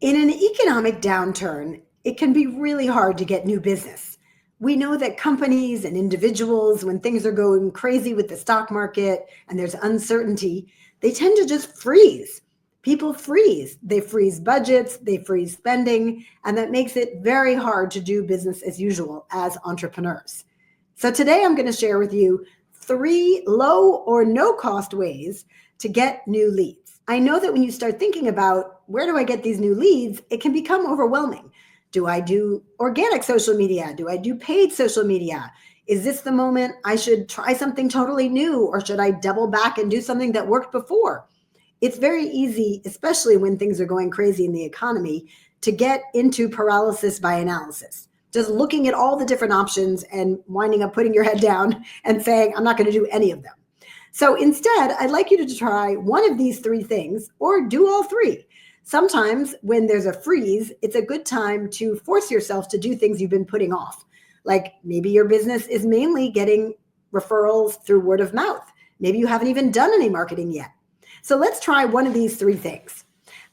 In an economic downturn, it can be really hard to get new business. We know that companies and individuals, when things are going crazy with the stock market and there's uncertainty, they tend to just freeze. People freeze. They freeze budgets, they freeze spending, and that makes it very hard to do business as usual as entrepreneurs. So today I'm going to share with you 3 low or no cost ways to get new leads. I know that when you start thinking about where do I get these new leads, it can become overwhelming. Do I do organic social media? Do I do paid social media? Is this the moment I should try something totally new, or should I double back and do something that worked before? It's very easy, especially when things are going crazy in the economy, to get into paralysis by analysis. Just looking at all the different options and winding up putting your head down and saying, I'm not going to do any of them. So instead, I'd like you to try one of these 3 things or do all 3. Sometimes when there's a freeze, it's a good time to force yourself to do things you've been putting off. Like maybe your business is mainly getting referrals through word of mouth. Maybe you haven't even done any marketing yet. So let's try one of these 3 things.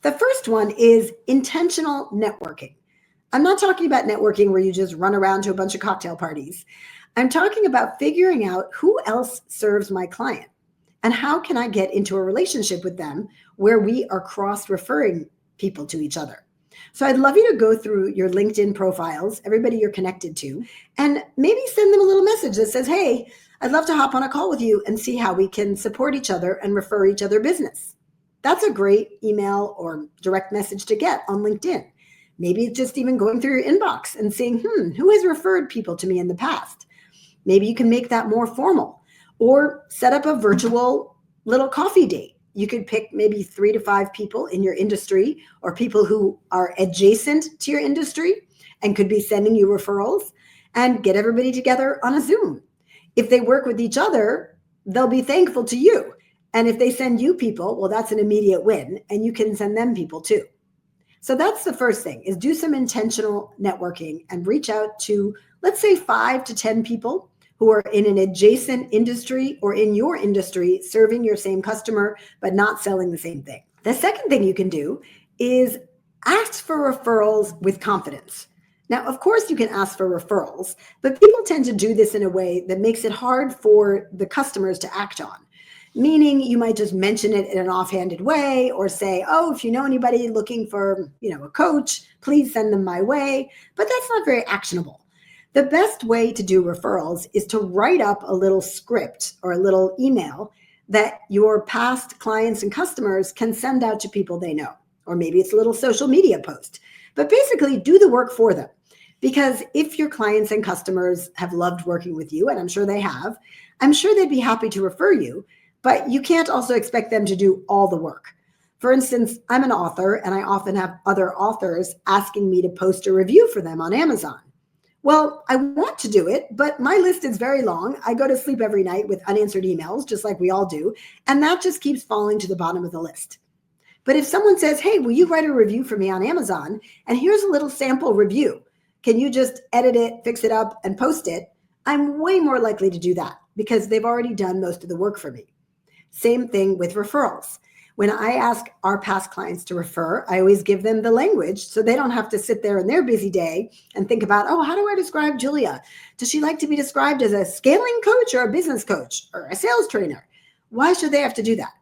The first one is intentional networking. I'm not talking about networking where you just run around to a bunch of cocktail parties. I'm talking about figuring out who else serves my client and how can I get into a relationship with them where we are cross-referring people to each other. So I'd love you to go through your LinkedIn profiles, everybody you're connected to, and maybe send them a little message that says, hey, I'd love to hop on a call with you and see how we can support each other and refer each other business. That's a great email or direct message to get on LinkedIn. Maybe it's just even going through your inbox and seeing, who has referred people to me in the past? Maybe you can make that more formal or set up a virtual little coffee date. You could pick maybe 3 to 5 people in your industry or people who are adjacent to your industry and could be sending you referrals, and get everybody together on a Zoom. If they work with each other, they'll be thankful to you. And if they send you people, well, that's an immediate win, and you can send them people too. So that's the first thing, is do some intentional networking and reach out to, let's say, 5 to 10 people who are in an adjacent industry or in your industry serving your same customer, but not selling the same thing. The second thing you can do is ask for referrals with confidence. Now, of course, you can ask for referrals, but people tend to do this in a way that makes it hard for the customers to act on. Meaning you might just mention it in an offhanded way or say, oh, if you know anybody looking for, a coach, please send them my way. But that's not very actionable. The best way to do referrals is to write up a little script or a little email that your past clients and customers can send out to people they know. Or maybe it's a little social media post. But basically do the work for them. Because if your clients and customers have loved working with you, and I'm sure they have, I'm sure they'd be happy to refer you. But you can't also expect them to do all the work. For instance, I'm an author, and I often have other authors asking me to post a review for them on Amazon. Well, I want to do it, but my list is very long. I go to sleep every night with unanswered emails, just like we all do, and that just keeps falling to the bottom of the list. But if someone says, hey, will you write a review for me on Amazon? And here's a little sample review. Can you just edit it, fix it up, and post it? I'm way more likely to do that because they've already done most of the work for me. Same thing with referrals. When I ask our past clients to refer, I always give them the language so they don't have to sit there in their busy day and think about, oh, how do I describe Julia? Does she like to be described as a scaling coach or a business coach or a sales trainer? Why should they have to do that?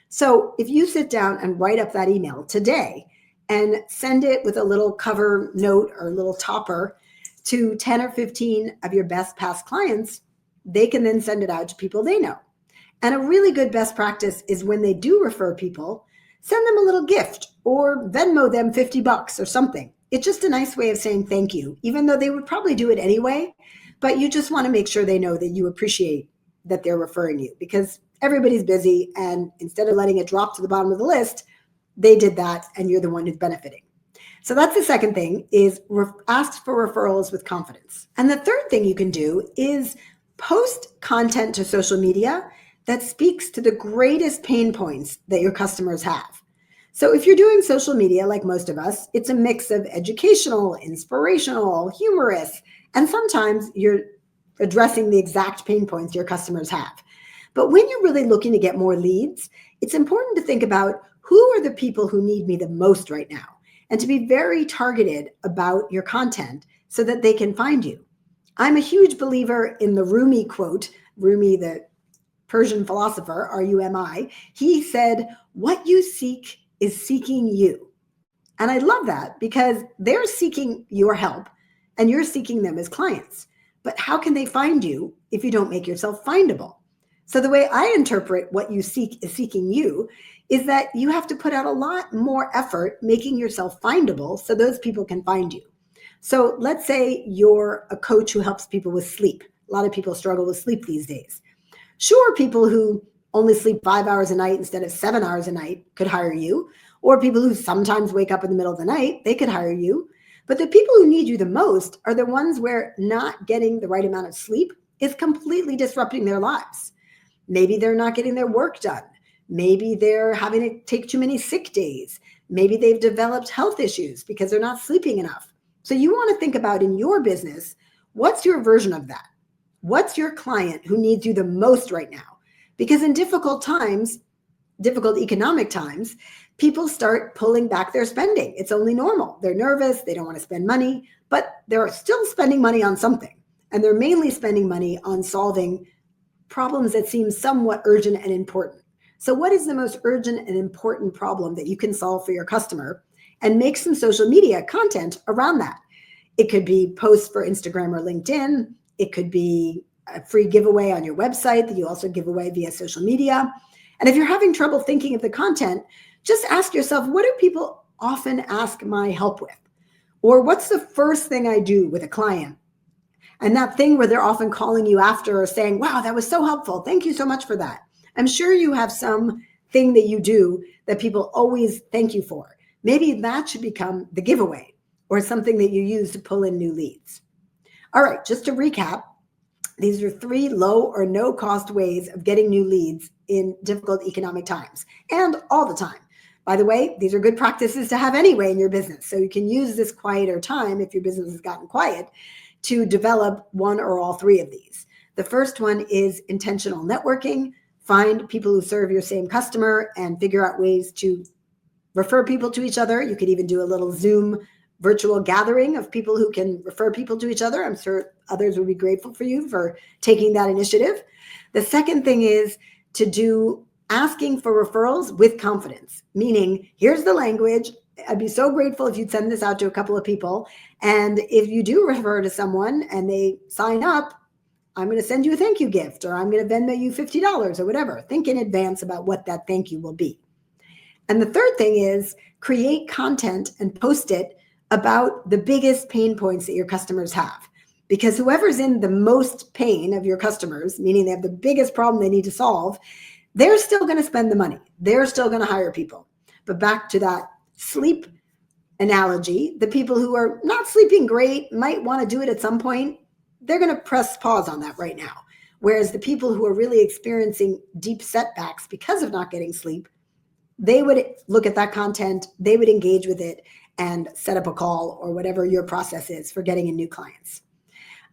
So if you sit down and write up that email today and send it with a little cover note or a little topper to 10 or 15 of your best past clients, they can then send it out to people they know. And a really good best practice is when they do refer people, send them a little gift or Venmo them $50 or something. It's just a nice way of saying thank you, even though they would probably do it anyway. But you just want to make sure they know that you appreciate that they're referring you, because everybody's busy. And instead of letting it drop to the bottom of the list, they did that and you're the one who's benefiting. So that's the second thing, is ask for referrals with confidence. And the third thing you can do is post content to social media that speaks to the greatest pain points that your customers have. So if you're doing social media like most of us, it's a mix of educational, inspirational, humorous, and sometimes you're addressing the exact pain points your customers have. But when you're really looking to get more leads, it's important to think about who are the people who need me the most right now. and to be very targeted about your content so that they can find you. I'm a huge believer in the Rumi quote. Rumi, the Persian philosopher, Rumi, he said, "What you seek is seeking you." And I love that because they're seeking your help and you're seeking them as clients. But how can they find you if you don't make yourself findable? So the way I interpret what you seek is seeking you is that you have to put out a lot more effort making yourself findable so those people can find you. So let's say you're a coach who helps people with sleep. A lot of people struggle with sleep these days. Sure, people who only sleep 5 hours a night instead of 7 hours a night could hire you, or people who sometimes wake up in the middle of the night, they could hire you. But the people who need you the most are the ones where not getting the right amount of sleep is completely disrupting their lives. Maybe they're not getting their work done. Maybe they're having to take too many sick days. Maybe they've developed health issues because they're not sleeping enough. So you want to think about in your business, what's your version of that? What's your client who needs you the most right now? Because in difficult times, difficult economic times, people start pulling back their spending. It's only normal. They're nervous. They don't want to spend money, but they're still spending money on something. And they're mainly spending money on solving problems that seem somewhat urgent and important. So what is the most urgent and important problem that you can solve for your customer? And make some social media content around that. It could be posts for Instagram or LinkedIn. It could be a free giveaway on your website that you also give away via social media. And if you're having trouble thinking of the content, just ask yourself, what do people often ask my help with? Or what's the first thing I do with a client? And that thing where they're often calling you after or saying, wow, that was so helpful. Thank you so much for that. I'm sure you have some thing that you do that people always thank you for. Maybe that should become the giveaway or something that you use to pull in new leads. All right, just to recap, these are 3 low or no cost ways of getting new leads in difficult economic times and all the time. By the way, these are good practices to have anyway in your business. So you can use this quieter time if your business has gotten quiet to develop 1 or all 3 of these. The first one is intentional networking. Find people who serve your same customer and figure out ways to refer people to each other. You could even do a little Zoom virtual gathering of people who can refer people to each other. I'm sure others would be grateful for you for taking that initiative. The second thing is to do asking for referrals with confidence, meaning here's the language. I'd be so grateful if you'd send this out to a couple of people. And if you do refer to someone and they sign up, I'm going to send you a thank you gift, or I'm going to Venmo you $50 or whatever. Think in advance about what that thank you will be. And the third thing is create content and post it about the biggest pain points that your customers have. Because whoever's in the most pain of your customers, meaning they have the biggest problem they need to solve, they're still going to spend the money. They're still going to hire people. But back to that sleep analogy, the people who are not sleeping great might want to do it at some point. They're going to press pause on that right now. Whereas the people who are really experiencing deep setbacks because of not getting sleep, they would look at that content, they would engage with it and set up a call or whatever your process is for getting in new clients.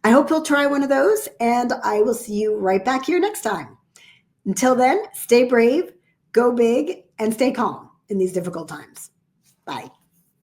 I hope you'll try one of those, and I will see you right back here next time. Until then, stay brave, go big, and stay calm in these difficult times. Bye.